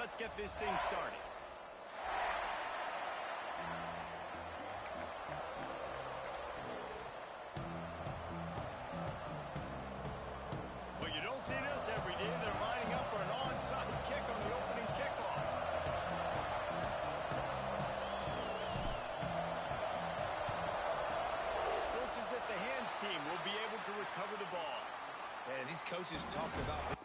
Let's get this thing started. Well, you don't see this every day. They're lining up for an onside kick on the opening kickoff. Looks as if the hands team will be able to recover the ball. And these coaches talked about...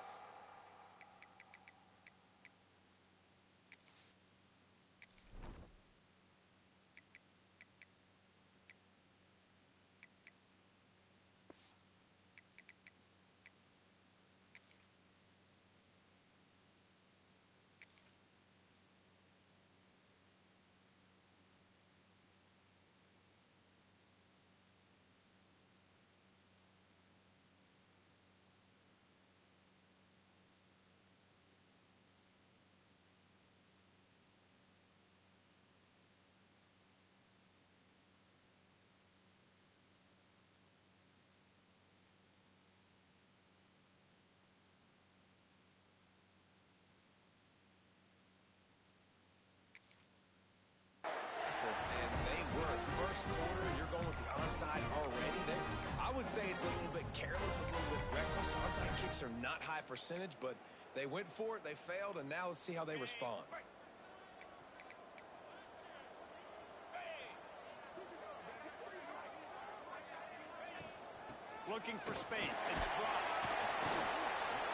And they were first quarter. You're going with the onside already. I would say it's a little bit careless, a little bit reckless. Onside kicks are not high percentage, but they went for it, they failed, and now let's see how they respond. Looking for space. It's blocked.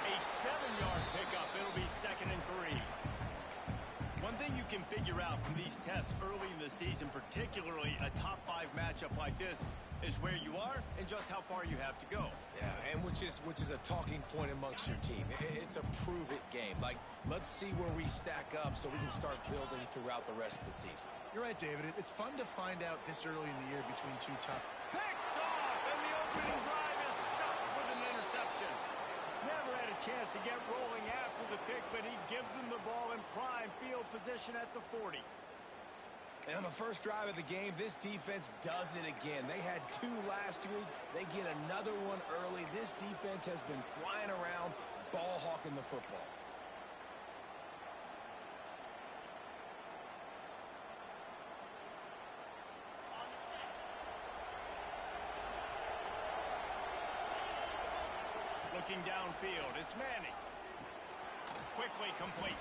A 7-yard pickup. It'll be 2nd and 3. One thing you can figure out from these tests early in the season, particularly a top 5 matchup like this, is where you are and just how far you have to go. Yeah, and which is a talking point amongst your team. It's a prove-it game. Like, let's see where we stack up so we can start building throughout the rest of the season. You're right, David. It's fun to find out this early in the year between two top... Picked off, and the opening drive is stopped with an interception. Never had a chance to get rolling after the pick, but he gives them the ball in prime field position at the 40. And on the first drive of the game, this defense does it again. They had 2 last week. They get another one early. This defense has been flying around, ball hawking the football. Looking downfield, it's Manning. Quickly complete.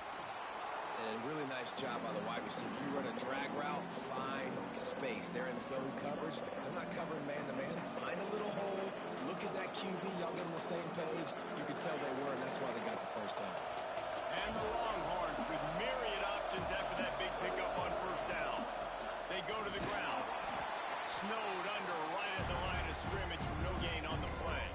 And a really nice job by the wide receiver. You run a drag route, find space. They're in zone coverage. They're not covering man-to-man. Find a little hole. Look at that QB. Y'all get on the same page. You could tell they were, and that's why they got the first down. And the Longhorns with myriad options after that big pickup on first down. They go to the ground. Snowed under right at the line of scrimmage from no gain on the play.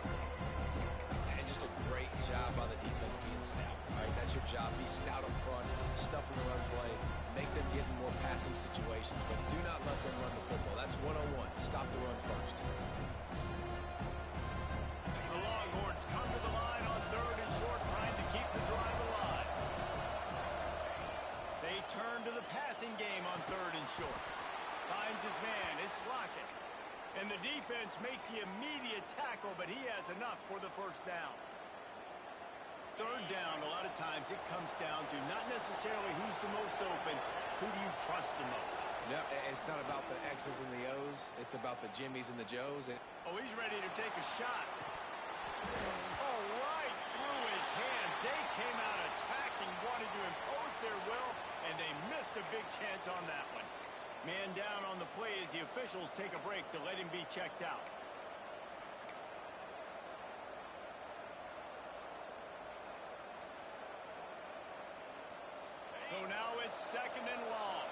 And just a great job by the defense being stout. All right, that's your job. Be stout up front, stuff in the run play, make them get in more passing situations, but do not let them run the football. That's one-on-one. Stop the run first. The Longhorns come to the line on 3rd and short, trying to keep the drive alive. They turn to the passing game on 3rd and short. Finds his man. It's Lockett. And the defense makes the immediate tackle, but he has enough for the first down. 3rd down, a lot of times it comes down to not necessarily who's the most open, who do you trust the most? No, it's not about the X's and the O's. It's about the Jimmies and the Joes. Oh, he's ready to take a shot. Oh, right through his hand. They came out attacking, wanting to impose their will, and they missed a big chance on that one. Man down on the play as the officials take a break to let him be checked out. So now it's 2nd and long.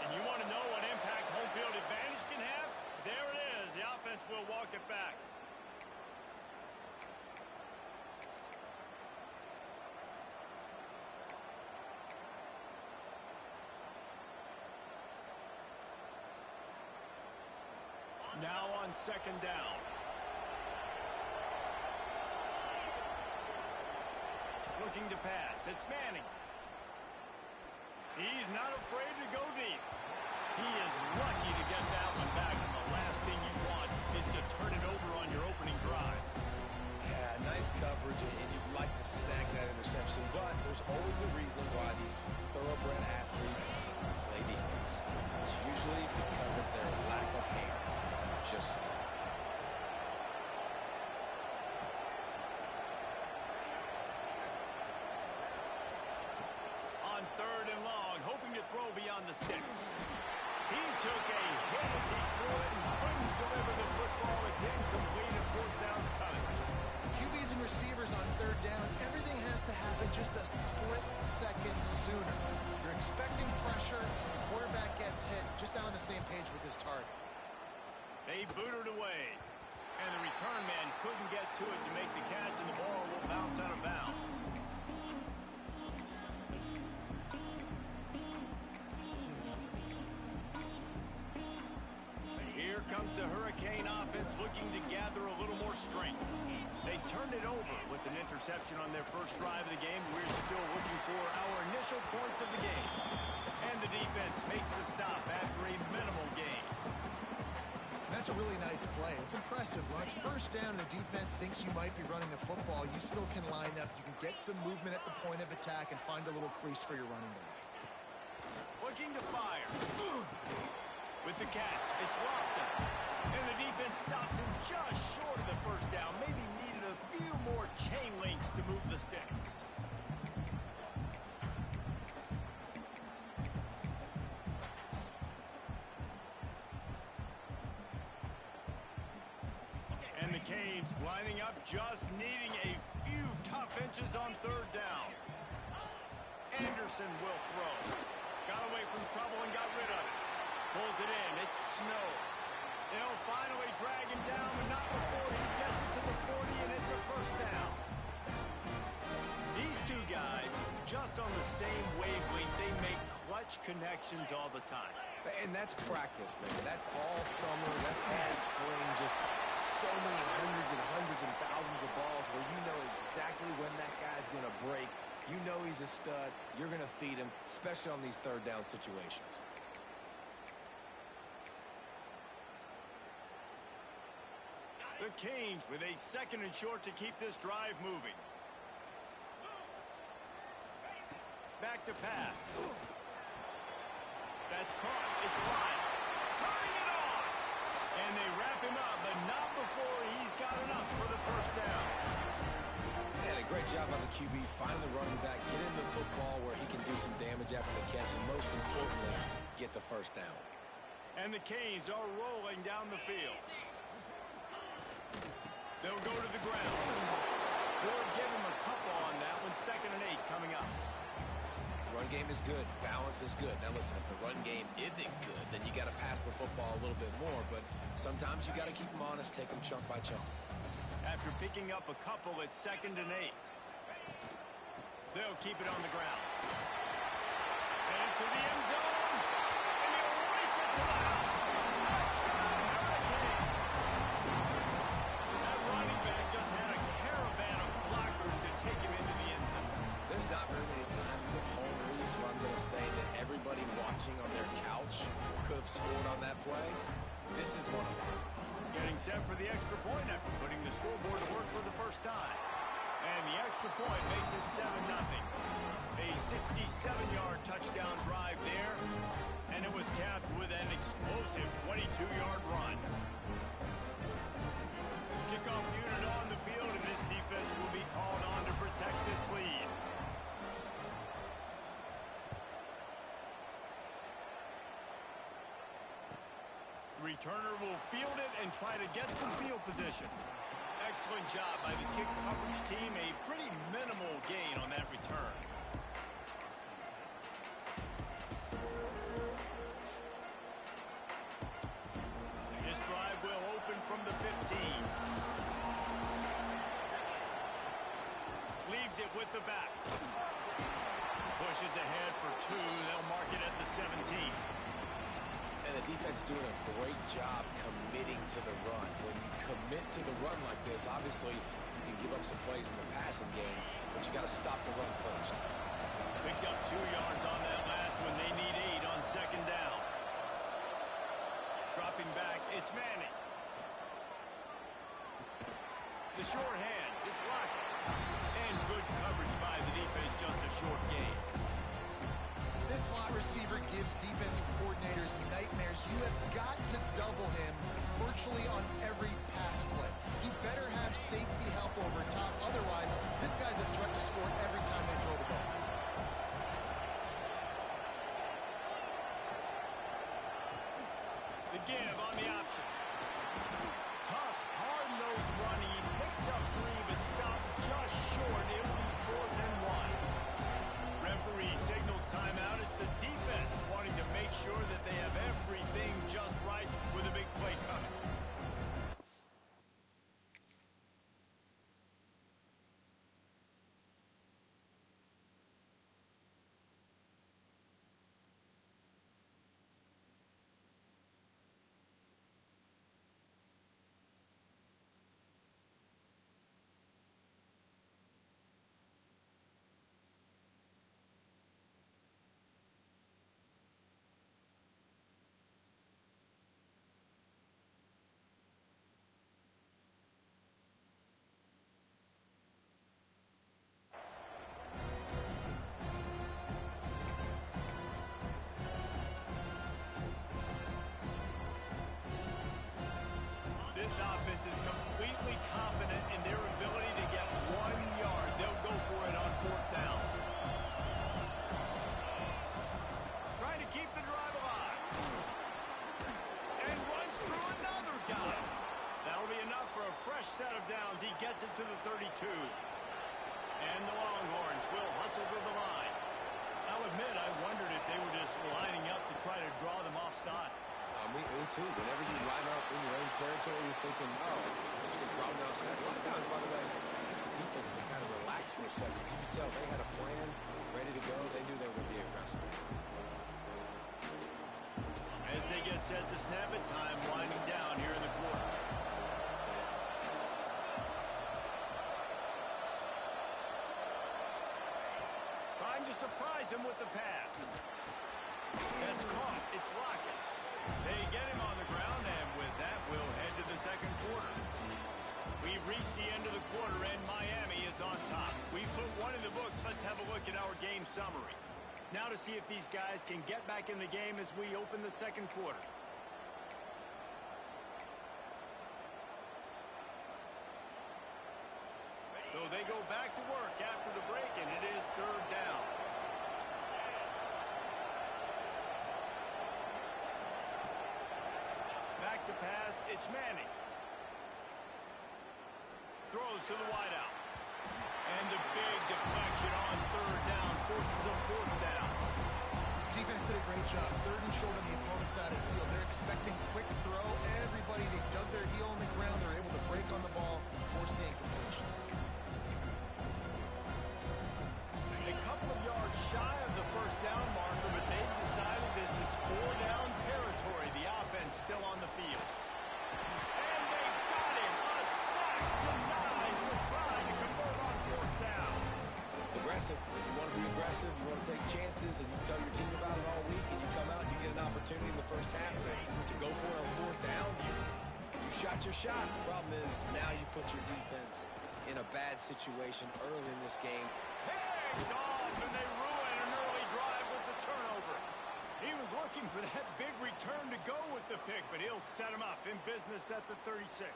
And you want to know what impact home field advantage can have? There it is. The offense will walk it back. Now on 2nd down. Looking to pass. It's Manning. He's not afraid to go deep. He is lucky to get that one back, and the last thing you want is to turn it over on your opening drive. Yeah, nice coverage, and you'd like to snag that interception, but there's always a reason why these thoroughbred athletes play defense. It's usually because of their lack of hands. Just so. On 3rd and long, hoping to throw beyond the sticks. He took a hit as he threw it and couldn't deliver the football. It's incomplete and 4th down's coming. QBs and receivers on 3rd down, everything has to happen just a split second sooner. You're expecting pressure, the quarterback gets hit, just not on the same page with his target. They booted away, and the return man couldn't get to it to make the catch, and the ball will bounce out of bounds. Here comes the Hurricane offense looking to gather a little more strength. They turned it over with an interception on their first drive of the game. We're still looking for our initial points of the game. And the defense makes the stop after a minimal gain. That's a really nice play. It's impressive. When it's 1st down and the defense thinks you might be running a football, you still can line up. You can get some movement at the point of attack and find a little crease for your running back. Looking to fire. With the catch, it's Lofton. And the defense stops him just short of the 1st down. Maybe needed a few more chain links to move the sticks. And the Canes lining up, just needing a few tough inches on 3rd down. Anderson will throw. Got away from trouble and got rid of it. Pulls it in. It's Snow. They'll finally drag him down, but not before he gets it to the 40, and it's a 1st down. These two guys, just on the same wavelength, they make clutch connections all the time. And that's practice, man. That's all summer. That's all spring. Just so many hundreds and thousands of balls where you know exactly when that guy's going to break. You know he's a stud. You're going to feed him, especially on these 3rd down situations. The Canes with a 2nd and short to keep this drive moving. Back to pass. That's caught. It's Lyle. Turning it on. And they wrap him up, but not before he's got enough for the 1st down. And a great job on the QB, finally running back, get into the football where he can do some damage after the catch, and most importantly, get the 1st down. And the Canes are rolling down the field. They'll go to the ground. We'll give him a couple on that one. 2nd and 8 coming up. Run game is good. Balance is good. Now listen, if the run game isn't good, then you got to pass the football a little bit more. But sometimes you got to keep them honest, take them chunk by chunk. After picking up a couple, it's 2nd and 8. They'll keep it on the ground. And to the end zone. And he'll race it to the house. Touchdown, Hurricane. That running back just had a caravan of blockers to take him into the end zone. There's not very many times at home, Reese, where I'm going to say that everybody watching on their couch could have scored on that play. This is one of them. Getting set for the extra point after putting the scoreboard to work for the 1st time. And the extra point makes it 7-0. A 67-yard touchdown drive there, and it was capped with an explosive 22-yard run. Kickoff unit on the field, and this defense will be called on to protect this lead. Returner will field it and try to get some field position. Excellent job by the kick coverage team. A pretty minimal gain on that return. This drive will open from the 15. Leaves it with the back. Pushes ahead for 2. They'll mark it at the 17. And the defense doing a great job committing to the run. When you commit to the run like this, obviously you can give up some plays in the passing game, but you got to stop the run first. Picked up 2 yards on that last one. They need 8 on 2nd down. It's Manning. The short hands. It's Lockett. And good coverage by the defense. Just a short gain. This slot receiver gives defensive coordinators nightmares. You have got to double him virtually on every pass play. He better have safety help over top. Otherwise, this guy's a threat to score every time they throw the ball. The give on the option. Tough, hard-nosed running. He picks up 3, but stopped just short. It will be 4th and 1. Referee signals timeout. It's the defense wanting to make sure that they have everything just right with a big play coming. This offense is completely confident in their ability to get 1 yard. They'll go for it on 4th down. Trying to keep the drive alive. And runs through another guy. That'll be enough for a fresh set of downs. He gets it to the 32. And the Longhorns will hustle to the line. I'll admit, I wondered if they were just lining up to try to draw them offside. Me too. Whenever you line up in your own territory, you're thinking, oh, I'm just going to draw them outside. A lot of times, by the way, it's the defense that kind of relaxed for a second. You could tell they had a plan, ready to go. They knew they were going to be aggressive. As they get set to snap it, time winding down here in the quarter. Trying to surprise him with the pass. That's caught. It's Lockett. They get him on the ground, and with that, we'll head to the second quarter. We've reached the end of the quarter, and Miami is on top. We've put 1 in the books. Let's have a look at our game summary. Now to see if these guys can get back in the game as we open the second quarter. So they go back to work after the break, and it is 3rd down. Back to pass, it's Manning. Throws to the wideout. And the big deflection on 3rd down forces a 4th down. Defense did a great job. 3rd and short on the opponent's side of the field. They're expecting quick throw. Everybody, they dug their heel on the ground. They're able to break on the ball, force the incompletion. A couple of yards shy of the 1st down marker, but they've decided this is 4-down territory. The offense still on the field. And they got him. A sack denies the try to convert on 4th down. Aggressive. You want to be aggressive. You want to take chances, and you tell your team about it all week, and you come out and you get an opportunity in the first half to go for it on 4th down. You shot your shot. The problem is now you put your defense in a bad situation early in this game. Picked off, and they ruin an early drive with the turnover. He was looking for that big return to go with the pick, but he'll set him up in business at the 36.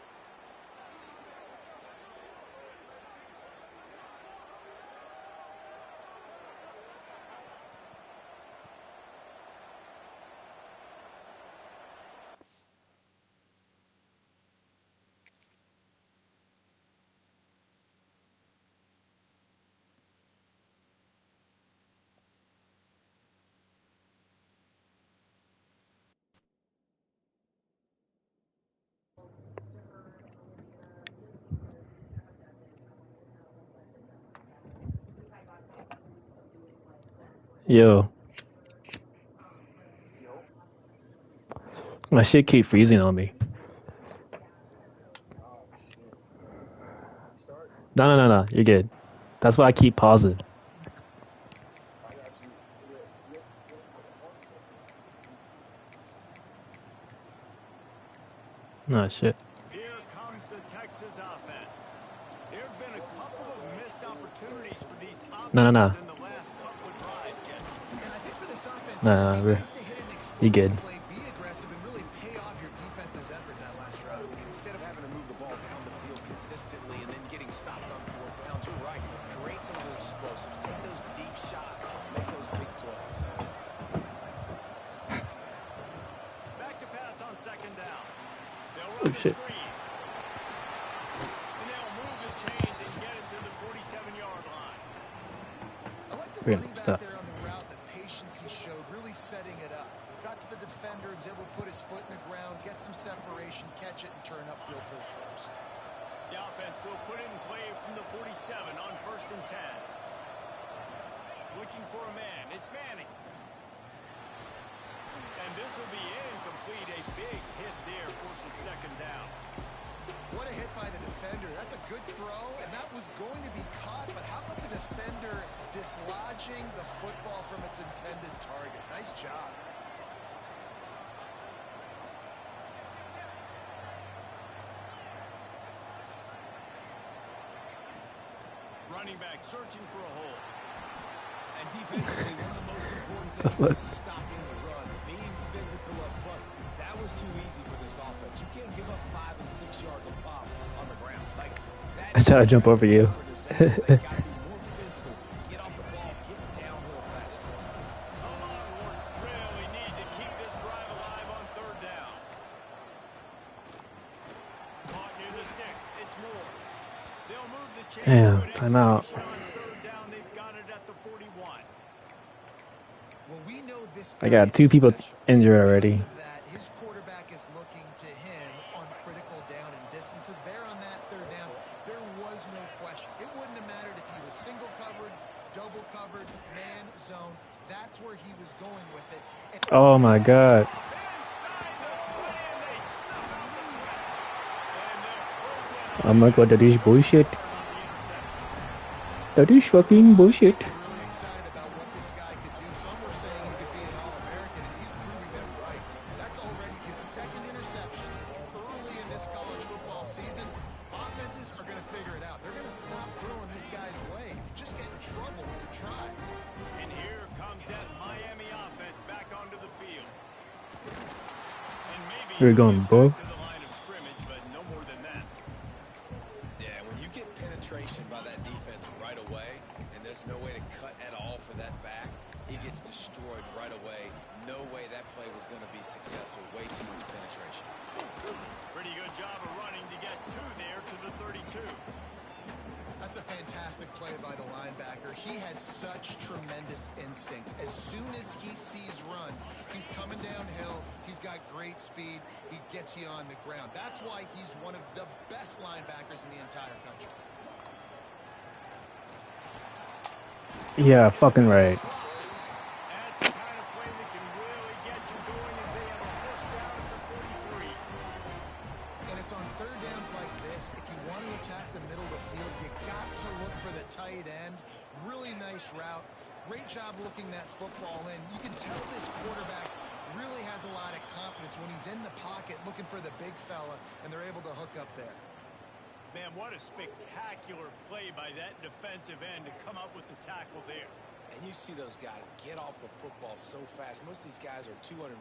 Yo. My shit keep freezing on me. No. You're good. That's why I keep pausing. Oh shit. Here comes the Texas offense. There's been a couple of missed opportunities for these No, no, no. offenses in the last couple of drives, Jesse. And I think for this offense, No, it'd be no, nice to hit an you good. explosive play, be aggressive, and really pay off your defense's effort that last drive. And instead of having to move the ball down the field consistently and then getting stopped on 4 downs, you're right. Create some of those explosives. Take those deep shots. Make those big plays. Back to pass on second down. They'll Oh run the shit. screen. And they'll move the chains and get it to the 47-yard line. I like the Great running back stuff. there on the route, the patience he showed, really setting it up. Got to the defender, was able to put his foot in the ground, get some separation, catch it, and turn upfield for the first. The offense will put it in play from the 47 on 1st and 10. Looking for a man. It's Manning. And this will be incomplete. A big hit there forces second down. What a hit by the defender. That's a good throw, and that was going to be caught, but how about the defender dislodging the football from its intended target? Nice job. Running back searching for a hole. And defensively, one of the most important things is stopping the run, being physical up front. That was too easy for this offense. You can't give up 5 and 6 yards a pop on the ground. Like that. I tried to jump over you. They got to be more physical. Get off the ball. Get downhill faster. The Longhorns really need to keep this drive alive on 3rd down. Caught near the sticks. It's Moore. They'll move the chains. Damn, Good I'm out. execution on 3rd down. They've got it at the 41. Well, we know this I got 2 people injured already. because of that, his quarterback is looking to him on critical down and distances. There on that 3rd down, there was no question. It wouldn't have mattered if he was single covered, double covered, man, zone. That's where he was going with it. And Oh my god. Inside the play, and they snuff out the threat. And they'll close in on Oh my god, that is bullshit. the interception. That is fucking bullshit. really excited about what this guy could do. Some were saying he could be an All-American, and he's proving them right. That's already his 2nd interception early in this college football season. Offenses are going to figure it out. They're going to stop throwing this guy's way. You just get in trouble when you try. And here comes that Miami offense back onto the field. And maybe We're going, get bro. back to the line of scrimmage, but no more than that. Yeah, when you get penetration by that defense right away, and there's no way to cut at all for that back, he gets destroyed right away. No way that play was going to be successful. Way too much penetration. Pretty good job of running to get 2 there to the 32. That's a fantastic play by the linebacker. He has such tremendous instincts. As soon as he sees run, he's coming downhill. He's got great speed. He gets you on the ground. That's why he's one of the best linebackers in the entire country. Yeah, fucking right. That's the kind of play that can really get you going as they have a 1st down at the 43. And it's on 3rd downs like this. If you want to attack the middle of the field, you got to look for the tight end. Really nice route. Great job looking that football in. You can tell this quarterback really has a lot of confidence when he's in the pocket looking for the big fella, and they're able to hook up there. Man, what a spectacular play by that defensive end to come up with the tackle there. And you see those guys get off the football so fast. Most of these guys are 250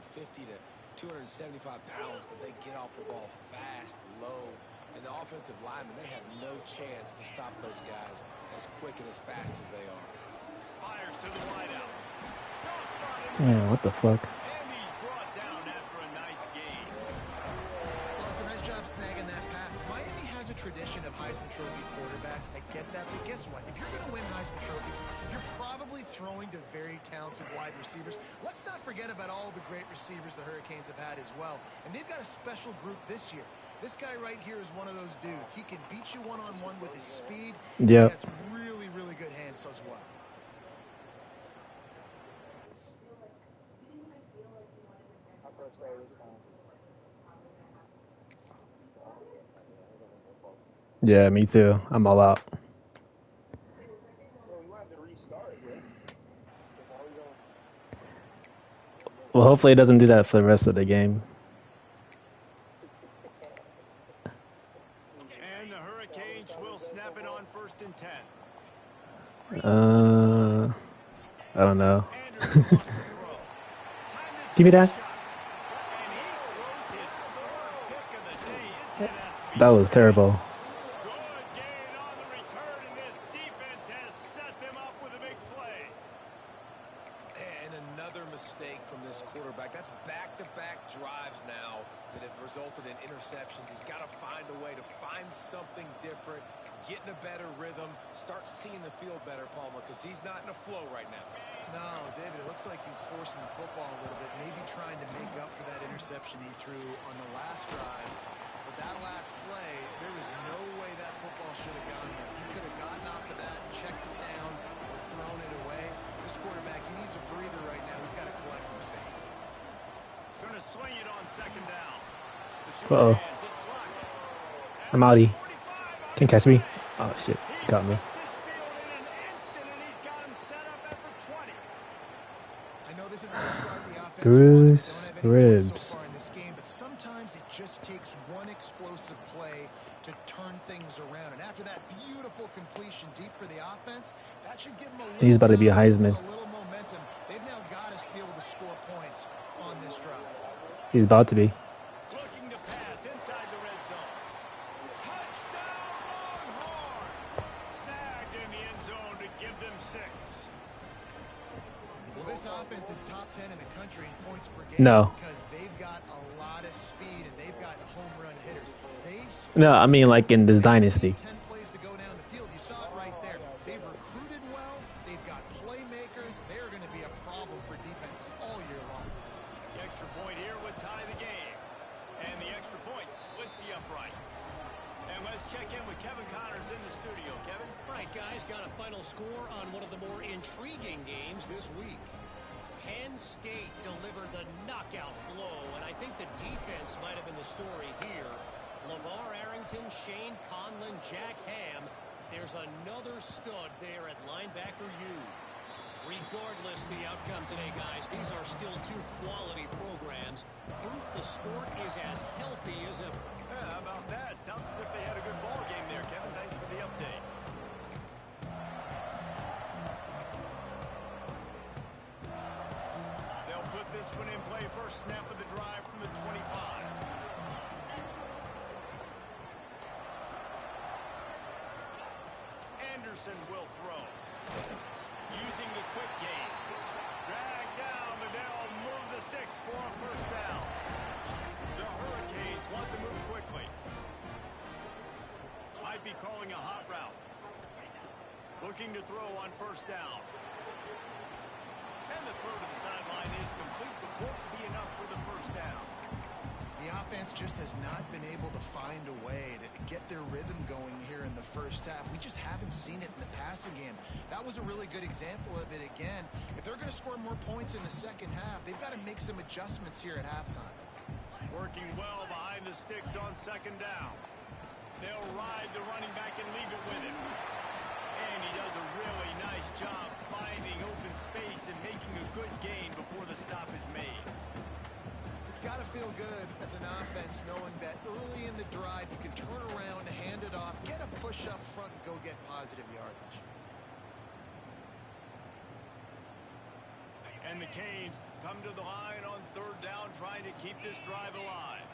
to 275 pounds, but they get off the ball fast, low. And the offensive linemen, they have no chance to stop those guys as quick and as fast as they are. Fires to the wideout. Sauce started. Yeah, what the fuck? And he's brought down after a nice gain. Well, it's a nice job snagging that pass. Miami has a tradition of Heisman Trophy quarterbacks. I get that, but guess what? If you're going to win Heisman Trophies, you're probably throwing to very talented wide receivers. Let's not forget about all the great receivers the Hurricanes have had as well. And they've got a special group this year. This guy right here is one of those dudes. He can beat you one-on-one with his speed. Yeah. He has really, really good hands as well. Yeah, me too. I'm all out. Well, hopefully it doesn't do that for the rest of the game. don't know. Anderson wants to throw. Time to Give me take a that. shot. And he throws his third pick of the day. His head has to be That was swimming. terrible. Good gain on the return, and this defense has set them up with a big play. And another mistake from this quarterback. That's back-to-back drives now that have resulted in interceptions. He's got to find a way to find something different, get in a better rhythm, start seeing the field better, Palmer, because he's not in a flow right now. No, David, it looks like he's forcing the football a little bit, maybe trying to make up for that interception he threw on the last drive. But that last play, there was no way that football should have gone there. He could have gotten off of that, checked it down, or thrown it away. This quarterback, he needs a breather right now. He's got to collect himself. Going to swing it on second down. Uh-oh. I'm outie. Can't catch me. Oh, shit. Got me. Bruce ribs. But sometimes it just takes one explosive play to turn things around. And after that beautiful completion deep for the offense, that should give them a little He's about to be a Heisman. a little momentum. They've now got to be able to score points on this drive. He's about to be. Looking to pass inside the red zone. Touchdown Longhorns! Snagged in the end zone to give them 6. Well, this offense is top 10 in the country in points per game. No. Because they've got a lot of speed and they've got home run hitters. No, I mean like in this dynasty. 10 plays to go down the field. You saw it right there. They've recruited well. They've got playmakers. They're going to be a problem for defenses all year long. The extra point here would tie the game. And the extra point splits the uprights. And let's check in with Kevin Connors in the studio. Kevin? Right, guys, got a final score on one of the more intriguing games this week. Penn State delivered the knockout blow, and I think the defense might have been the story here. LeVar Arrington, Shane Conlon, Jack Ham. There's another stud there at linebacker U. Regardless the outcome today, guys, these are still 2 quality programs. Proof the sport is as healthy as ever. Yeah, how about that? Sounds as if they had a good ball game there, Kevin. Thanks for the update. They'll put this one in play. First snap of the drive from the 25. Anderson will throw. Using the quick game. Drag down, but they'll move the sticks for a first down. The Hurricanes want to move quickly. Might be calling a hot route. Looking to throw on first down. And the throw to the sideline is complete, but won't be enough for the first down. The offense just has not been able to find a way to get their rhythm going here in the first half. We just haven't seen it in the passing game. That was a really good example of it again. If they're going to score more points in the second half, they've got to make some adjustments here at halftime. Working well behind the sticks on second down. They'll ride the running back and leave it with him. And he does a really nice job finding open space and making a good gain before the stop is made. It's got to feel good as an offense knowing that early in the drive you can turn around, hand it off, get a push up front, and go get positive yardage. And the Canes come to the line on third down, trying to keep this drive alive.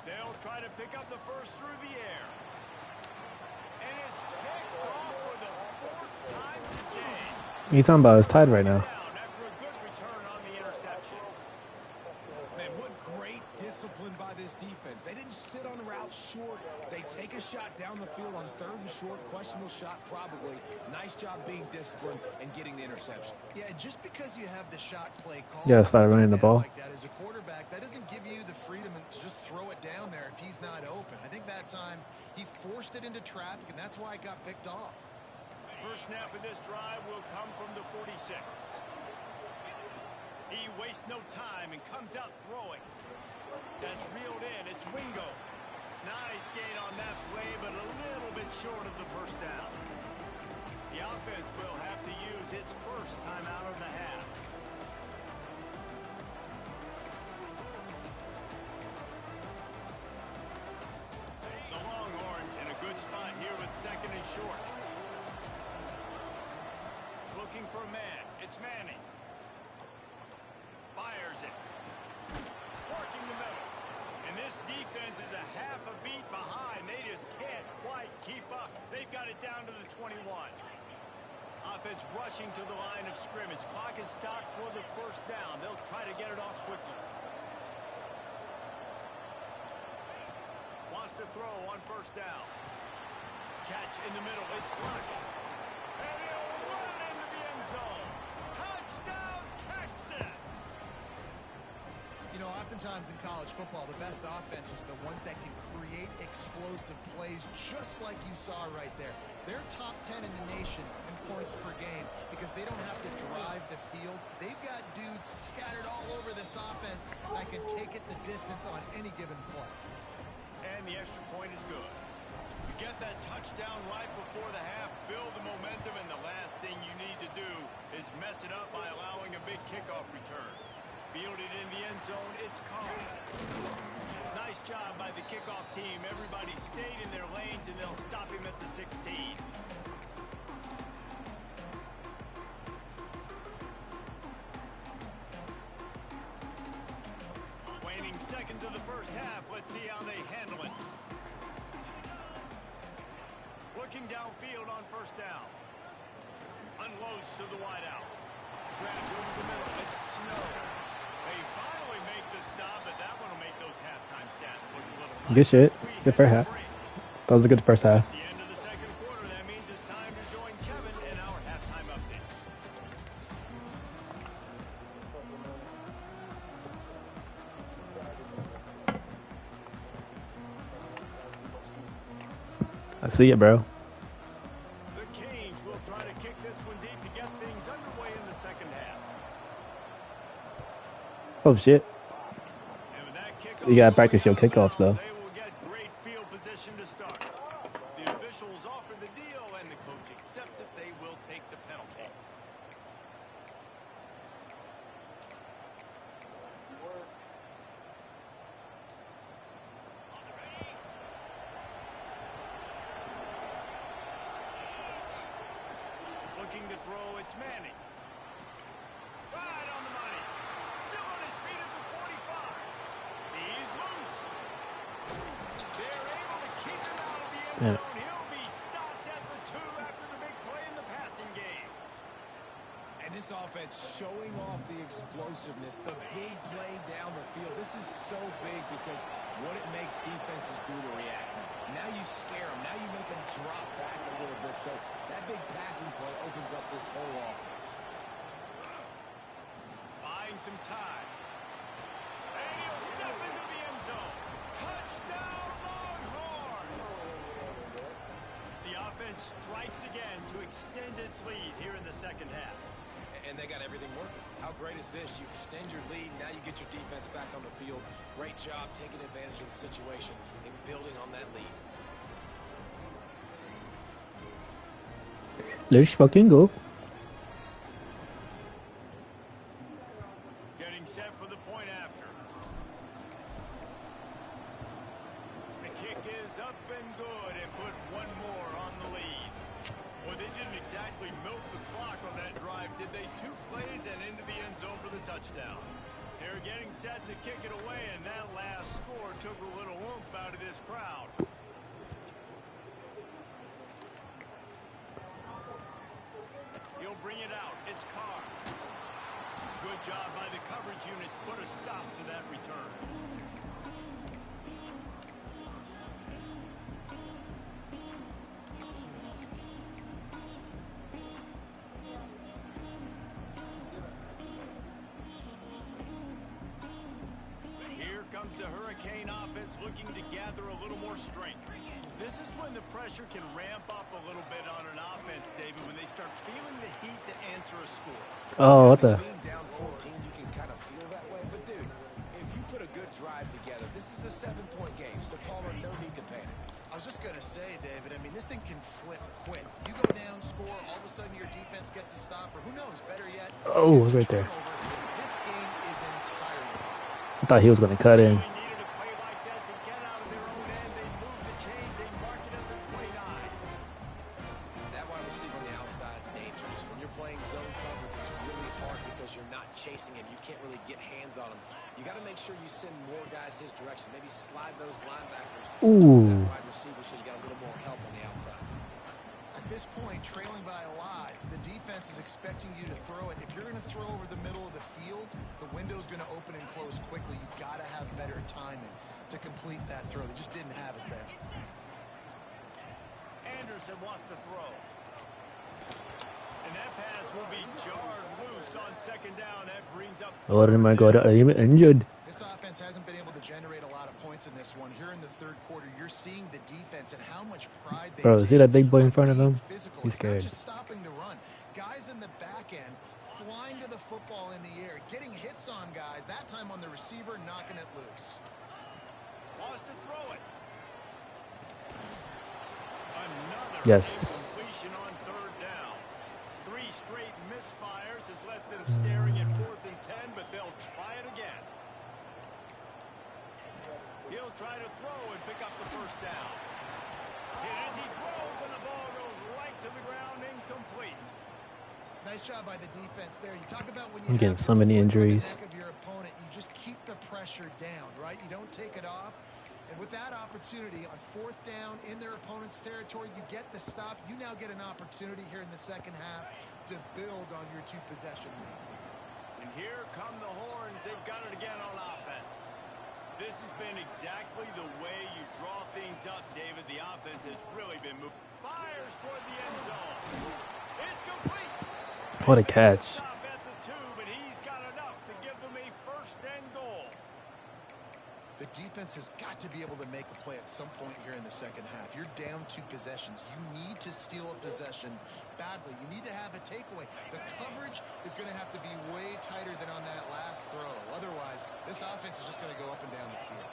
They'll try to pick up the first through the air. And it's picked off for the 4th time today. What are you talking about? It's tied right now. After a good return on the interception. Man, what great discipline by this defense. They didn't sit on routes short. They take a shot down the field on 3rd and short. Questionable shot probably. Nice job being disciplined and getting the interception. Yeah, just because you have the shot play call, Yeah, start running the ball. like that as a quarterback, that doesn't give you the freedom to just throw it down there if he's not open. I think that time he forced it into traffic, and that's why it got picked off. First snap of this drive will come from the 46. He wastes no time and comes out throwing. That's reeled in. It's Wingo. Nice gain on that play, but a little bit short of the first down. The offense will have to use its first timeout of the half. The Longhorns in a good spot here with 2nd and short. Fires it. Working the middle. And this defense is a half a beat behind. They just can't quite keep up. They've got it down to the 21. Offense rushing to the line of scrimmage. Clock is stopped for the first down. They'll try to get it off quickly. Wants to throw on first down. Catch in the middle. It's Lockett. And he'll run it into the end zone. Touchdown, Texas! You know, oftentimes in college football, the best offenses are the ones that can create explosive plays, just like you saw right there. They're top 10 in the nation in points per game because they don't have to drive the field. They've got dudes scattered all over this offense that can take it the distance on any given play. And the extra point is good. You get that touchdown right before the half, build the momentum, and the last thing you need to do is mess it up by allowing a big kickoff return. Fielded in the end zone, it's caught. Nice job by the kickoff team. Everybody stayed in their lanes, and they'll stop him at the 16. Waning seconds of the first half. Let's see how they handle it. Looking downfield on first down. Unloads to the wideout. Grabs over the middle. It's Snow. They finally make the stop, but that one will make those halftime stats look a little Good shit. Good first half. That was a good first half. At the end of the second quarter, that means it's time to join Kevin in our halftime update. I see it, bro. The Canes will try to kick this one deep to get things underway in the second half. Oh, shit. And with that kickoff, You gotta practice your kickoffs, though. they will get great field position to start. The officials offer the deal, and the coach accepts it. They will take the penalty. Looking to throw, it's Manning. Right on the money. Still on his feet at the 45. He's loose. They're able to keep him out of the end Yeah. zone. He'll be stopped at the 2 after the big play in the passing game. And this offense showing off the explosiveness, the big play down the field. This is so big because what it makes defenses do to react. Now you scare them. Now you make them drop back a little bit. So that big passing play opens up this whole offense. Buying some time. And he'll step into the end zone. Touchdown, Longhorns! The offense strikes again to extend its lead here in the second half. And they got everything working. How great is this? You extend your lead, now you get your defense back on the field. Great job taking advantage of the situation and building on that lead. Let's fucking go. Getting set for the point after. The kick is up and good and put one more on the lead. Well, they didn't exactly milk the clock on that drive, did they? 2 plays and into the end zone for the touchdown. They're getting set to kick it away, and that last score took a little oomph out of this crowd. He'll bring it out. It's Carr. Good job by the coverage unit to put a stop to that return. Here comes the Hurricane offense looking to gather a little more strength. This is when the pressure can ramp up a little bit on an offense, David, when they start feeling the heat to answer a score. Oh, what the? Being down 14, you can kind of feel that way. But, dude, if you put a good drive together, this is a 7-point game. So, Palmer, no need to panic. I was just going to say, David, I mean, this thing can flip quick. You go down, score, all of a sudden your defense gets a stop, or who knows, better yet, Oh, gets a right there. turnover. This game is entirely different. I thought he was gonna cut in. They needed a play like that to get out of their own end. They move the chains. They mark it at the 29. That wide receiver on the outside is dangerous. When you're playing zone coverage, it's really hard because you're they're not chasing him, you can't really get hands on him. You got to make sure you send more guys his direction. Maybe slide those linebackers to that wide receiver so you got a little more help on the outside. At this point, trailing by a lot, the defense is expecting you to throw it. If you're going to throw over the middle of the field, the window's going to open and close quickly. You've got to have better timing to complete that throw. They just didn't have it there. Anderson wants to throw. And that pass will be jarred loose on second down. That brings up... Oh my God, I'm injured. This offense hasn't been able to generate a lot of points in this one. Here in the third quarter, you're seeing the defense and how much pride they Bro, take see that big boy in front of them? physical. He's scared. It's not just stopping the run. Guys in the back end flying to the football in the air, getting hits on guys, that time on the receiver, knocking it loose. Wants to throw it. Another Yes. incompletion on third down. 3 straight misfires has left them staring at 4th and 10, but they'll try it again. He'll try to throw and pick up the first down. And as he throws, and the ball goes right to the ground, incomplete. Nice job by the defense there. You talk about when I'm you getting have so many your foot on the injuries. neck of your opponent, you just keep the pressure down, right? You don't take it off. And with that opportunity on 4th down in their opponent's territory, you get the stop. You now get an opportunity here in the second half to build on your 2-possession lead. And here come the horns. They've got it again on offense. This has been exactly the way you draw things up, David. The offense has really been moved. Fires toward the end zone. It's complete. What a catch. Stop at the 2, but he's got enough to give them a 1st and goal. The defense has got to be able to make a play at some point here in the second half. You're down 2 possessions. You need to steal a possession badly. You need to have a takeaway. The coverage is going to have to be way tighter than on that last throw. Otherwise, this offense is just going to go up and down the field.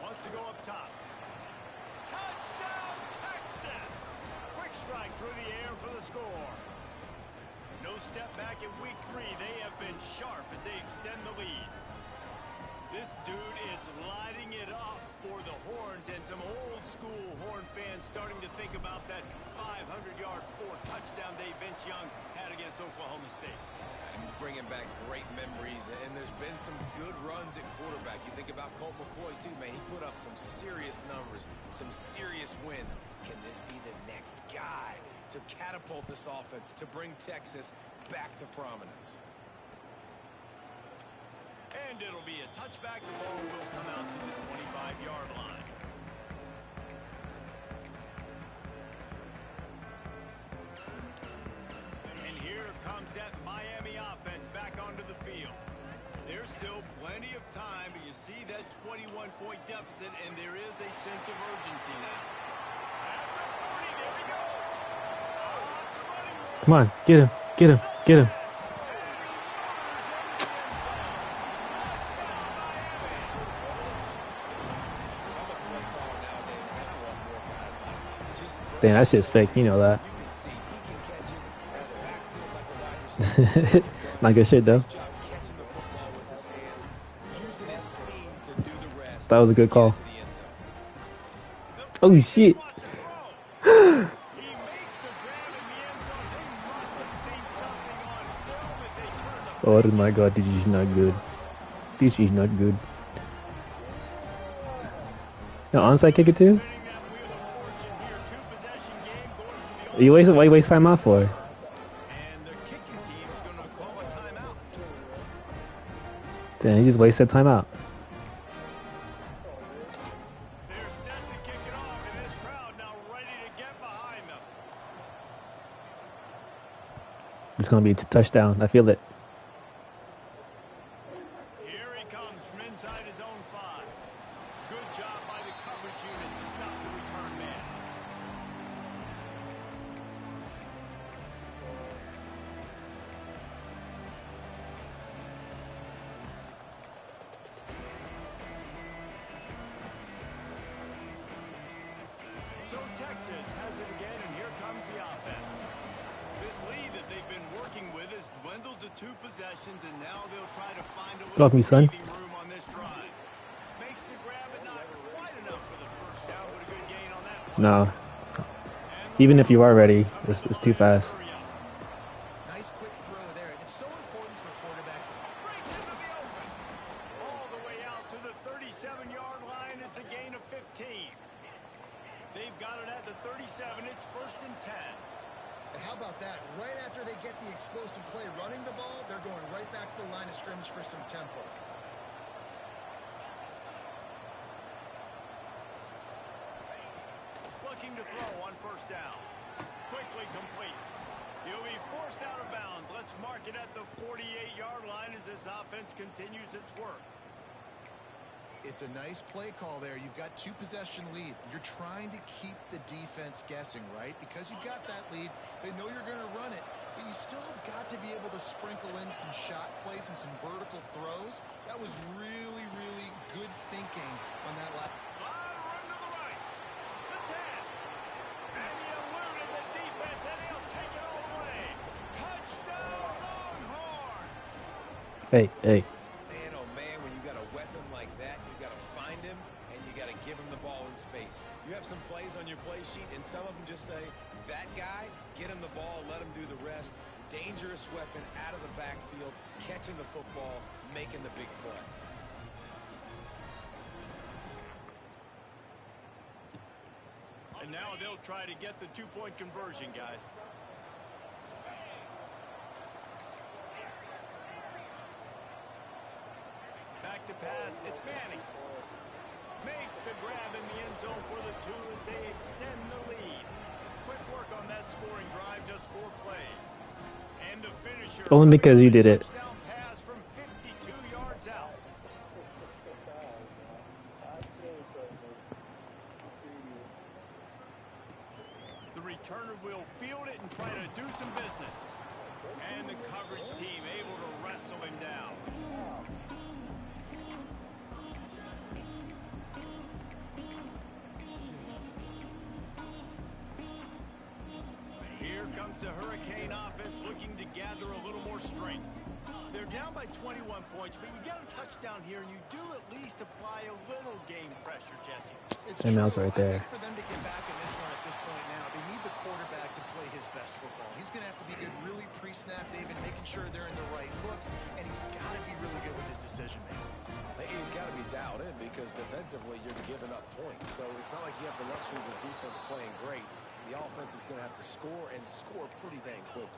Wants to go up top. Touchdown, Texas! Quick strike through the air for the score. No step back in week 3. They have been sharp as they extend the lead. This dude is lighting it up for the Horns, and some old-school Horn fans starting to think about that 500-yard 4-touchdown day Vince Young had against Oklahoma State. Bringing back great memories, and there's been some good runs at quarterback. You think about Colt McCoy, too, man. He put up some serious numbers, some serious wins. Can this be the next guy to catapult this offense, to bring Texas back to prominence? And it'll be a touchback. The ball will come out to the 25-yard line. And here comes that Miami offense back onto the field. There's still plenty of time, but you see that 21-point deficit, and there is a sense of urgency now. At the 30, there he goes. It's a running roll. Come on, get him, get him, get him. Damn, that shit's fake. You know that. Not good shit, though. That was a good call. Oh, shit. Oh my God, this is not good. This is not good. No, onside kick it too? Why you waste time out for? And the kicking team's going to call a timeout. Damn, he just wasted time out. They're set to kick it off, and this crowd now ready to get behind them. It's gonna be a touchdown. I feel it. Here he comes from inside his own 5. Good job by the coverage unit to stop the return man. So Texas has it again, and here comes the offense. This lead that they've been working with has dwindled to 2 possessions, and now they'll try to find a Block little me, son. breathing room on this drive. Makes the grab and not quite enough for the first down, but a good gain on that play. No. Even if you are ready, it's too fast. Nice quick throw there. And it's so important for quarterbacks. Breaks into the open. All the way out to the 37-yard line. It's a gain of 15. They've got it at the 37. It's 1st and 10. And how about that? Right after they get the explosive play running the ball, they're going right back to the line of scrimmage for some tempo. Looking to throw on 1st down. Quickly complete. He'll be forced out of bounds. Let's mark it at the 48-yard line as this offense continues its work. It's a nice play call there. You've got 2-possession lead. You're trying to keep the defense guessing, right? Because you've got that lead, they know you're going to run it, but you still have got to be able to sprinkle in some shot plays and some vertical throws. That was really, really good thinking on that last. Line run to the right. The 10. And he eluded the defense, and he'll take it all the way. Touchdown, Longhorn! Hey, hey. Man, oh man, when you got a weapon like that, you got to find him, and you got to give him the ball in space. You have some plays on your play sheet, and some of them just say, that guy, get him the ball, let him do the rest. Dangerous weapon out of the backfield, catching the football, making the big play. And now they'll try to get the 2-point conversion, guys. Back to pass. It's Manning. Makes the grab in the end zone for the 2 as they extend the lead. Quick work on that scoring drive, just 4 plays. And the finisher. Only because you did it. Touchdown pass from 52 yards out. The returner will field it and try to do some business. And the coverage team able to wrestle him down. Here comes the Hurricane offense looking to gather a little more strength. They're down by 21 points, but you get a touchdown here, and you do at least apply a little game pressure, Jesse. It's And that's true. right there. I think for them to get back in this one at this point now, they need the quarterback to play his best football. He's going to have to be good really pre-snap, David, making sure they're in the right looks, and he's got to be really good with his decision-making. He's got to be dialed in because defensively you're giving up points. So it's not like you have the luxury of the defense playing great. The offense is going to have to score and score pretty dang quickly.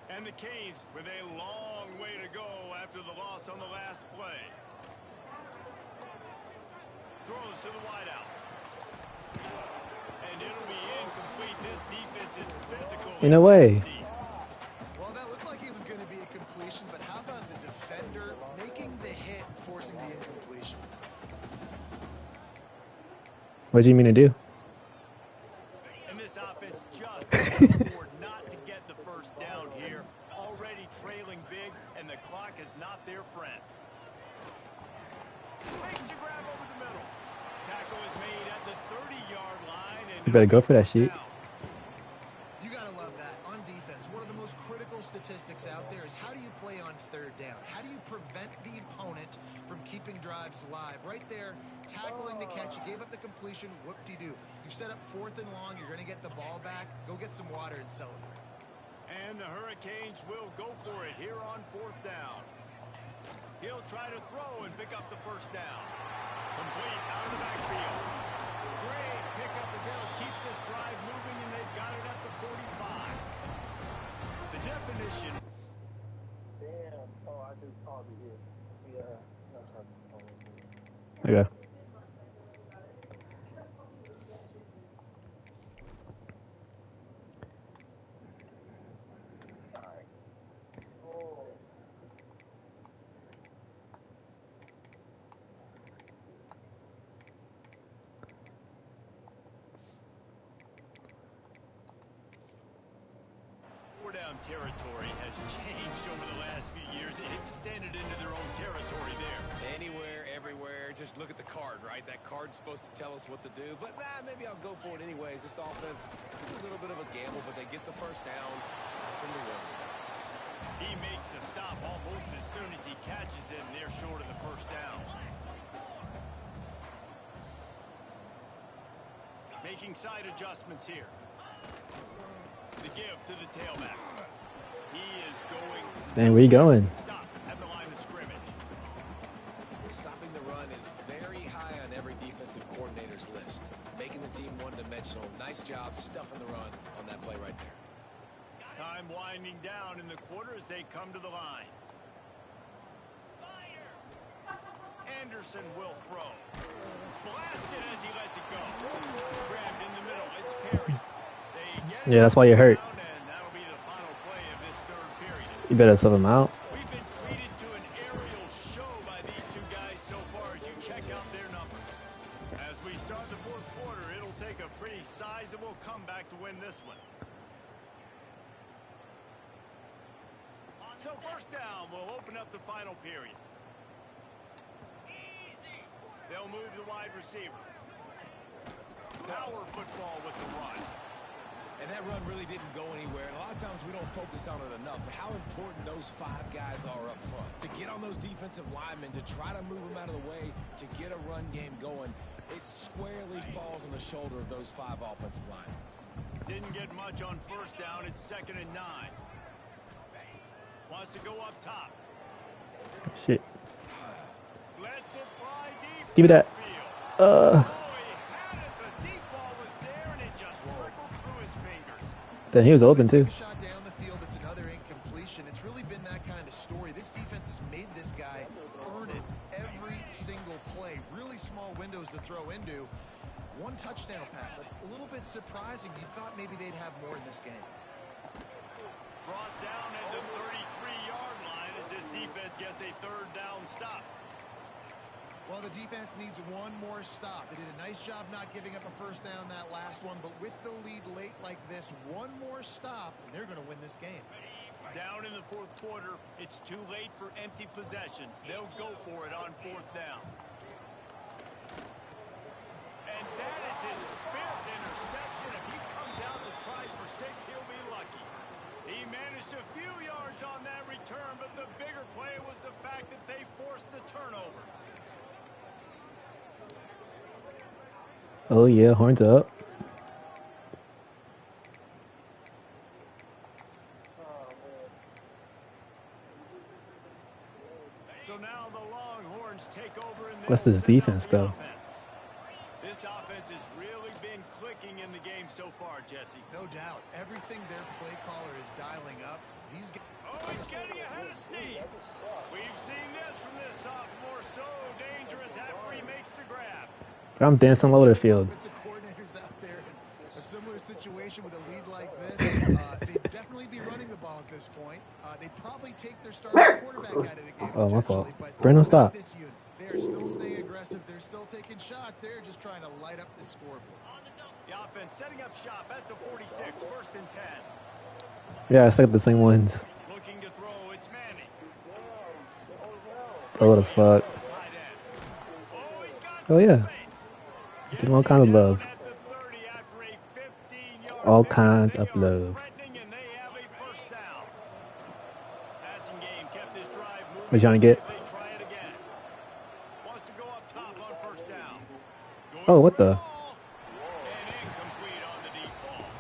And the Canes with a long way to go after the loss on the last play. Throws to the wideout. And it'll be incomplete. This defense is physical. In a way. Well, that looked like it was going to be a completion, but how about the defender making the hit, forcing the incompletion? What do you mean to do? And this offense just can't afford not to get the first down here. Already trailing big, and the clock is not their friend. Makes the grab over the middle. Tackle is made at the 30-yard line. And You better go for that sheet. You got to love that. On defense, one of the most critical statistics out there is how do you play on 3rd down? How do you prevent the opponent from keeping drives live? Right there, tackling the catch. You gave up the completion. Whoop-de-doo. You've set up 4th and long. You're going to get the ball back. Go get some water and celebrate. And the Hurricanes will go for it here on 4th down. He'll try to throw and pick up the first down. Complete out of the backfield. Great pickup as they'll keep this drive moving, and they've got it at the 45. The definition. Damn. Oh, I just paused it here. Yeah. Okay. Down territory has changed over the last few years. It extended into their own territory there. Anywhere, everywhere, just look at the card, right? That card's supposed to tell us what to do, but maybe I'll go for it anyways. This offense took a little bit of a gamble, but they get the first down. Nothing to worry about. He makes the stop almost as soon as he catches it, and they're short of the first down. Making side adjustments here. The give to the tailback. He is going. Dang, where you going? Stop at the line of scrimmage. Stopping the run is very high on every defensive coordinator's list. Making the team one-dimensional. Nice job stuffing the run on that play right there. Time winding down in the quarter as they come to the line. Anderson will throw. Blasted as he lets it go. Grabbed in the middle. It's Perry. Yeah, that's why you're hurt. And that'll be the final play of this third period. You better sub him out. We've been treated to an aerial show by these two guys so far as you check out their numbers. As we start the fourth quarter, it'll take a pretty sizable comeback to win this one. So first down will open up the final period. They'll move the wide receiver. Power football with the run. And that run really didn't go anywhere. And a lot of times we don't focus on it enough. But how important those 5 guys are up front. To get on those defensive linemen, to try to move them out of the way, to get a run game going, it squarely falls on the shoulder of those 5 offensive linemen. Didn't get much on first down. It's 2nd and 9. Wants to go up top. Shit. Lets it fly deep. Give me that. Oh, he had it. The deep ball was there, and it just trickled through his fingers. Then he was open too. Shot down the field. It's another incompletion. It's really been that kind of story. This defense has made this guy earn it every single play. Really small windows to throw into. 1 touchdown pass. That's a little bit surprising. You thought maybe they'd have more in this game. Brought down at the 33-yard line as this defense gets a 3rd down stop. Well, the defense needs 1 more stop. They did a nice job not giving up a first down that last one, but with the lead late like this, 1 more stop, and they're going to win this game. Down in the 4th quarter, it's too late for empty possessions. They'll go for it on 4th down. And that is his 5th interception. If he comes out to try for 6, he'll be lucky. He managed a few yards on that return, but the bigger play was the fact that they forced the turnover. Oh yeah, horns up. So now the Longhorns take over in What's this defense though? This offense has really been clicking in the game so far, Jesse. No doubt. Everything their play caller is dialing up. He's getting ahead of steam. We've seen this from this sophomore. So dangerous after he makes the grab. I'm dancing all over the field. Offensive coordinators out there in a similar situation with a lead like this. They'd definitely be running the ball at this point. They'd probably take their starting quarterback out of the game. Oh, my fault. But Brandon, stop. this unit, they're still staying aggressive. They're still taking shots. They're just trying to light up the scoreboard. The offense setting up shop at the 46, 1st and 10. Yeah, I stuck at the same ones. Looking to throw, it's Manning. Oh, that's fuck. Oh yeah. Give him all kinds of love. All kinds of love. What you trying to get? Oh, what the?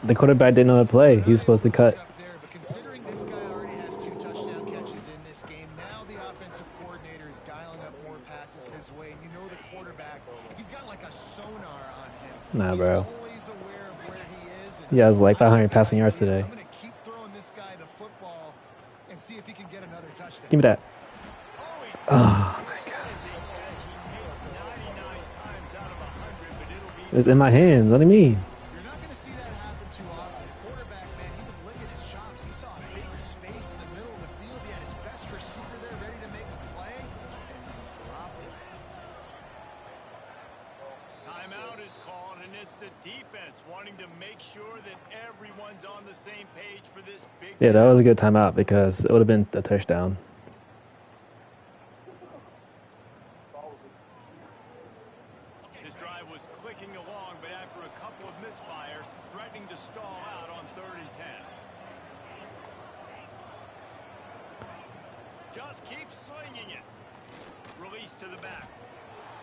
The quarterback didn't know how to play. He was supposed to cut. But considering this guy already has 2 touchdown catches in this game, now the offensive coordinator is dialing up more passes his way. And you know the quarterback, he's got like a sonar on him. Nah, bro. He's always aware of where he is. He has like 500 passing yards today. I'm going to keep throwing this guy the football and see if he can get another touchdown. Give me that. Oh my god. It's in my hands. What do you mean? You're not going to see that happen too often. The quarterback, man, he was licking his chops. He saw a big space in the middle of the field. He had his best receiver there ready to make a play, and he dropped it. Timeout is called, and it's the defense wanting to make sure that everyone's on the same page for this big. Yeah, that was a good timeout because it would have been a touchdown. This drive was clicking along, but after a couple of misfires, threatening to stall out on 3rd and 10. Just keeps slinging it. Release to the back.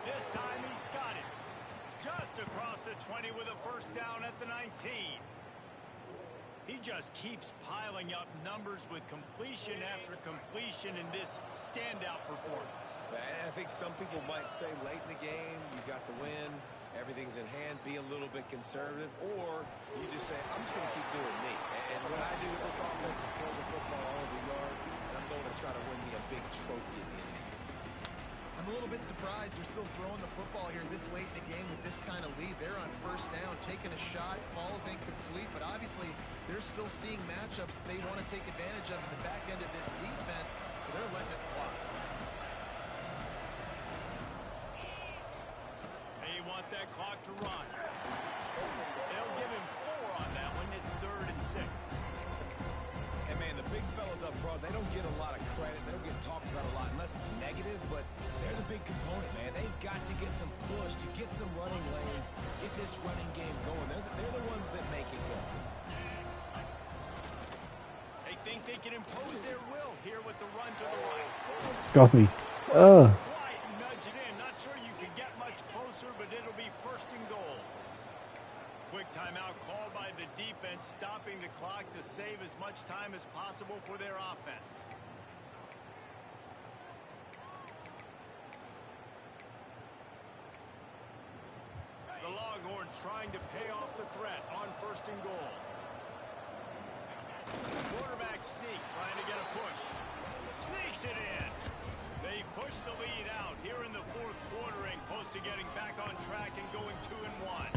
This time he's got it. Just across the 20 with a first down at the 19. He just keeps piling up numbers with completion after completion in this standout performance. I think some people might say late in the game, you got the win, everything's in hand, be a little bit conservative, or you just say, I'm just going to keep doing me. And what I do with this offense is throw the football all over the yard, and I'm going to try to win me a big trophy at the end of the year. I'm a little bit surprised they're still throwing the football here this late in the game with this kind of lead. They're on first down, taking a shot, falls incomplete, but obviously they're still seeing matchups that they want to take advantage of in the back end of this defense, so they're letting it fly. They want that clock to run. They'll give him 4 on that one. It's 3rd and 6. And man, the big fellas up front, they don't get a lot of credit. They don't get talked about a lot unless it's negative, but they're the big component, man. They've got to get some push, to get some running lanes, get this running game going. They're the ones that make it go. They think they can impose their will here with the run to the right. Drop me. Quiet and nudge it in. Not sure you can get much closer, but it'll be 1st and goal. Quick timeout called by the defense, stopping the clock to save as much time as possible for their offense. The Longhorns trying to pay off the threat on 1st and goal. Quarterback sneak, trying to get a push. Sneaks it in. They push the lead out here in the 4th quarter and close to getting back on track and going 2-1.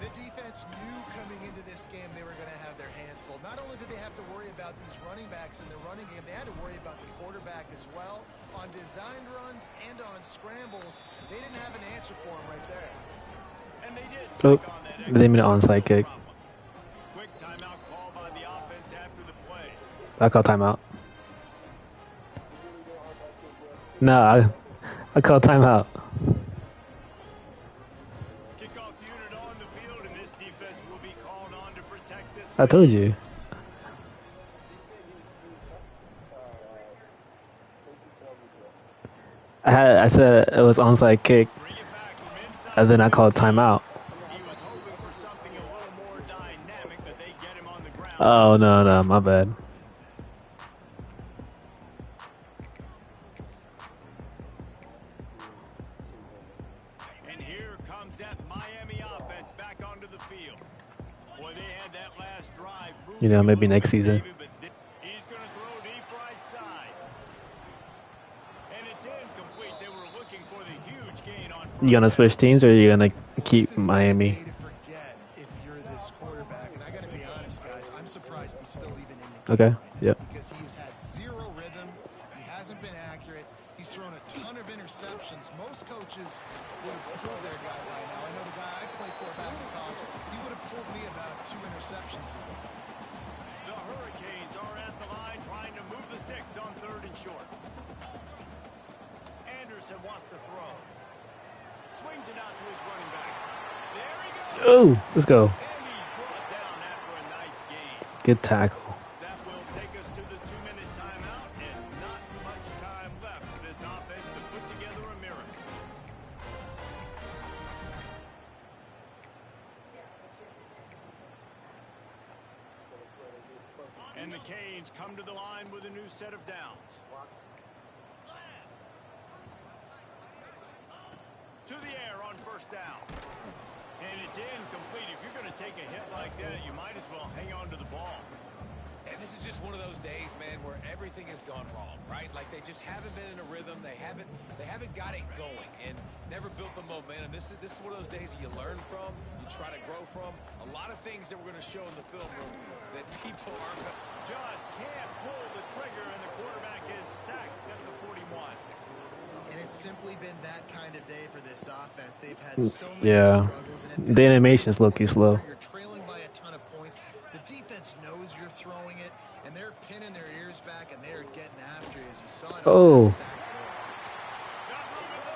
The defense knew coming into this game they were going to have their hands full. Not only did they have to worry about these running backs in the running game, they had to worry about the quarterback as well. On designed runs and on scrambles, they didn't have an answer for him right there. And they did. Oh, they made an onside kick. Quick timeout call by the offense after the play. I call timeout. No, I call timeout. Kickoff unit on the field, and this defense will be called on to protect this. I told you. I said it was onside kick, Bring it back from inside. and then I called timeout. He was hoping for something a little more dynamic, but they get him on the ground. Oh no, my bad. And here comes that Miami offense back onto the field. Boy, they had that last drive. You know, maybe next season. He's going to throw deep right side. And it's incomplete. They were looking for the huge gain on first You gonna down. switch teams, or are you gonna keep This is Miami? a day to forget if you're this quarterback. And I got to be honest, guys, I'm surprised he's still even in the Okay, game right yep. now because he's had zero rhythm. He hasn't been accurate. He's thrown a ton of interceptions. Most coaches would have pulled their guy by now. I know the guy I played for back in college, he would have pulled me about 2 interceptions ago. The Hurricanes are at the line trying to move the sticks on 3rd and short. Anderson wants to throw. Swings it out to his running back. There he goes. Oh, let's go. And he's brought down after a nice gain. Good tackle. That will take us to the 2-minute timeout, and not much time left for this offense to put together a miracle. And the Canes come to the line with a new set of downs. To the air on 1st down. And it's incomplete. If you're going to take a hit like that, you might as well hang on to the ball. And this is just one of those days, man, where everything has gone wrong, right? Like they just haven't been in a rhythm. They haven't got it going and never built the momentum. This is one of those days that you learn from, you try to grow from. A lot of things that we're going to show in the film room that people aren't going to. Just can't pull the trigger, and the quarterback is sacked at the 41. And it's simply been that kind of day for this offense. They've had so many Yeah. struggles. And at this The animation's point, low-key slow. You're trailing by a ton of points. The defense knows you're throwing it, and they're pinning their ears back, and they're getting after you, as you saw it. Oh. Got room at the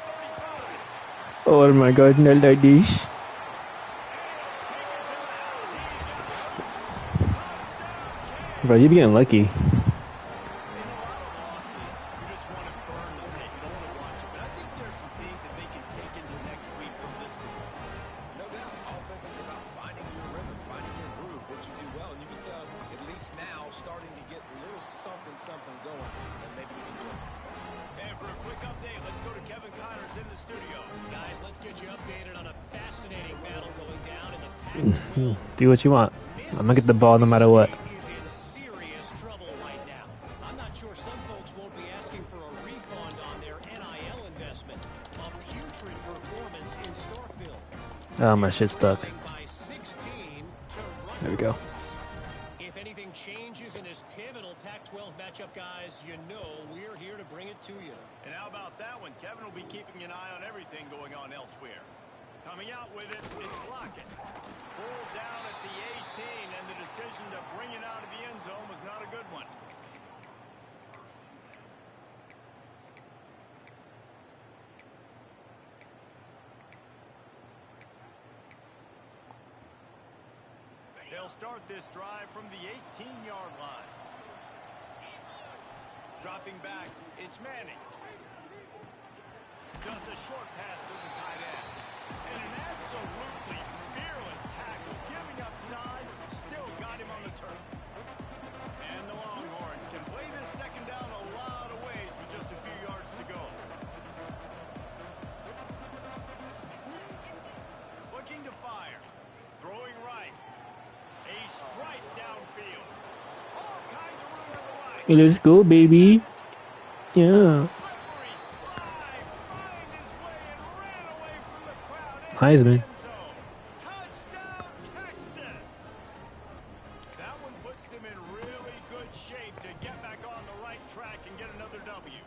35. Oh my God, not like this. Bro, you be getting lucky. In a lot of losses, you just want to burn the tape. You don't want to watch it. But I think there's some things that they can take into next week from this performance. something going, then maybe we can do it. And for a quick update, let's go to Kevin Connors in the studio. Guys, let's get you updated on a fascinating battle going down in the Pac-12. Do what you want. I'm gonna get the ball no matter what. Is in serious trouble right now. I'm not sure some folks won't be asking for a refund on their NIL investment. A putrid performance in Starkville. Oh, my shit's stuck. By 16 to There we go. If anything changes in this pivotal Pac-12 matchup, guys, you know we're here to bring it to you. And how about that one? Kevin will be keeping an eye on everything going on elsewhere. Coming out with it, it's Lockett. Pulled down at the 18, and the decision to bring it out of the end zone was not a good one. They'll start this drive from the 18-yard line. Dropping back, it's Manning. Just a short pass to the tight end. And an absolutely fearless tackle, giving up size, still got him on the turf. And the Longhorns can play this second down a lot of ways with just a few yards to go. Looking to fire. Throwing right. A strike downfield. All kinds of room to the right. Hey, let's go, baby. Yeah. Slippery slide. Find his way and ran away from the crowd. Heisman. Touchdown, Texas. That one puts them in really good shape to get back on the right track and get another W.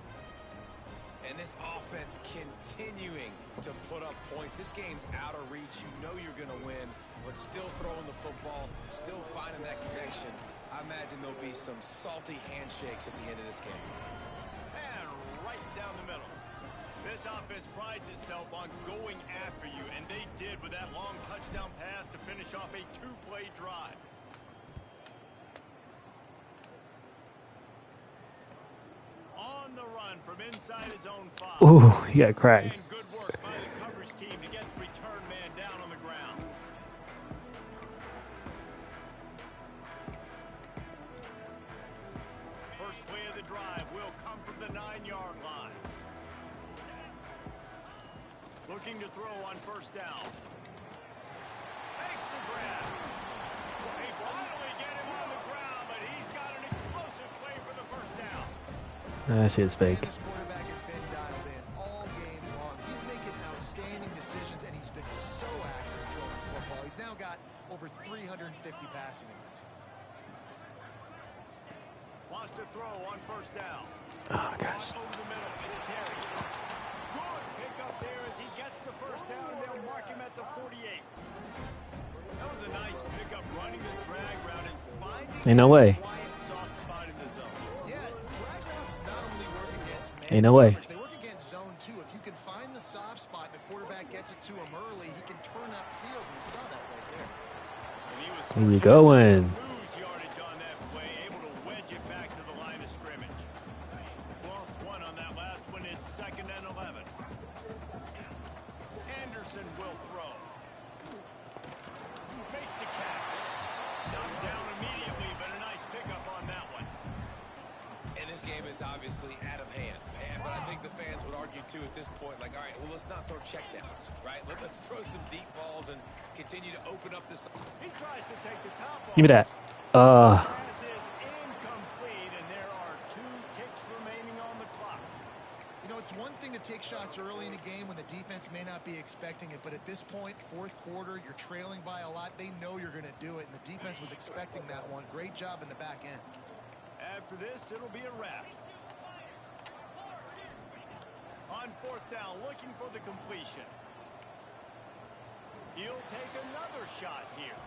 And this offense continuing to put up points. This game's out of reach. You know you're going to win, but still throwing the football, still finding that connection. I imagine there'll be some salty handshakes at the end of this game. And right down the middle. This offense prides itself on going after you, and they did with that long touchdown pass to finish off a two-play drive. On the run from inside his own 5. Ooh, he got cracked. And good work by the coverage team to get the return man down on the ground. First play of the drive will come from the 9-yard line. Looking to throw on first down. Makes the grab. They finally get him on the ground, but he's got an explosive play for the first down. That shit's fake. This quarterback has been dialed in all game long. He's making outstanding decisions, and he's been so accurate throwing football. He's now got over 350 passing yards. Wants to throw on first down. Oh, gosh. Over the middle, it's Perry. Good pick up there as he gets the first down, and they'll mark him at the 48. That was a nice pickup, running the drag route and finding Ain't no way. a quiet soft spot in the zone. Yeah, drag routes not only work against man Ain't no way. coverage, they work against zone too. If you can find the soft spot, the quarterback gets it to him early, he can turn upfield, and we saw that right there. And he was Here we going. lose yardage on that play, able to wedge it back to the line of scrimmage. Lost one on that last one. It's 2nd and 11. Anderson will throw. Makes the catch. Knocked down immediately, but a nice pickup on that one. And this game is obviously out of hand. But I think the fans would argue, too, at this point, like, all right, well, let's not throw checkdowns, right? Let's throw some deep balls and continue to open up this. He tries to take the top off. Give me that. Pass is incomplete, and there are 2 ticks remaining on the clock. You know, it's one thing to take shots early in a game when the defense may not be expecting it, but at this point, 4th quarter, you're trailing by a lot. They know you're going to do it, and the defense was expecting that one. Great job in the back end. After this, it'll be a wrap. On 4th down, looking for the completion. He'll take another shot here.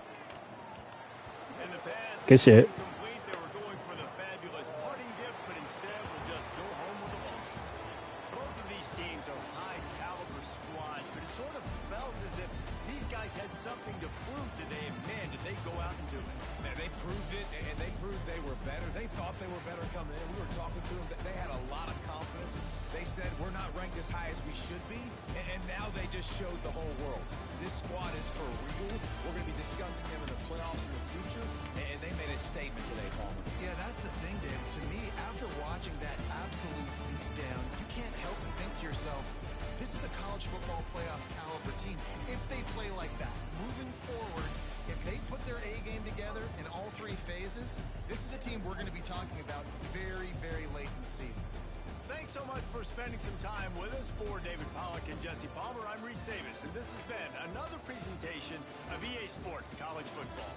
And the pass Good shit. incomplete. They were going for the fabulous parting gift, but instead will just go home with a loss. Both of these teams are high-caliber squads, but it sort of felt as if these guys had something to prove today, and man, did they go out and do it. Man, they proved it, and they proved they were better. They thought they were better coming in. We were talking to them. They had a lot of confidence. They said, we're not ranked as high as we should be, and now they just showed the whole world. This squad is for real. We're going to be discussing them in the playoffs in the future, and they made a statement today, Palmer. Yeah, that's the thing, David. To me, after watching that absolute beatdown, you can't help but think to yourself, this is a college football playoff caliber team. If they play like that, moving forward, if they put their A game together in all three phases, this is a team we're going to be talking about very, very late in the season. Thanks so much for spending some time with us. For David Pollack and Jesse Palmer, I'm Reese Davis, and this has been another presentation of EA Sports College Football.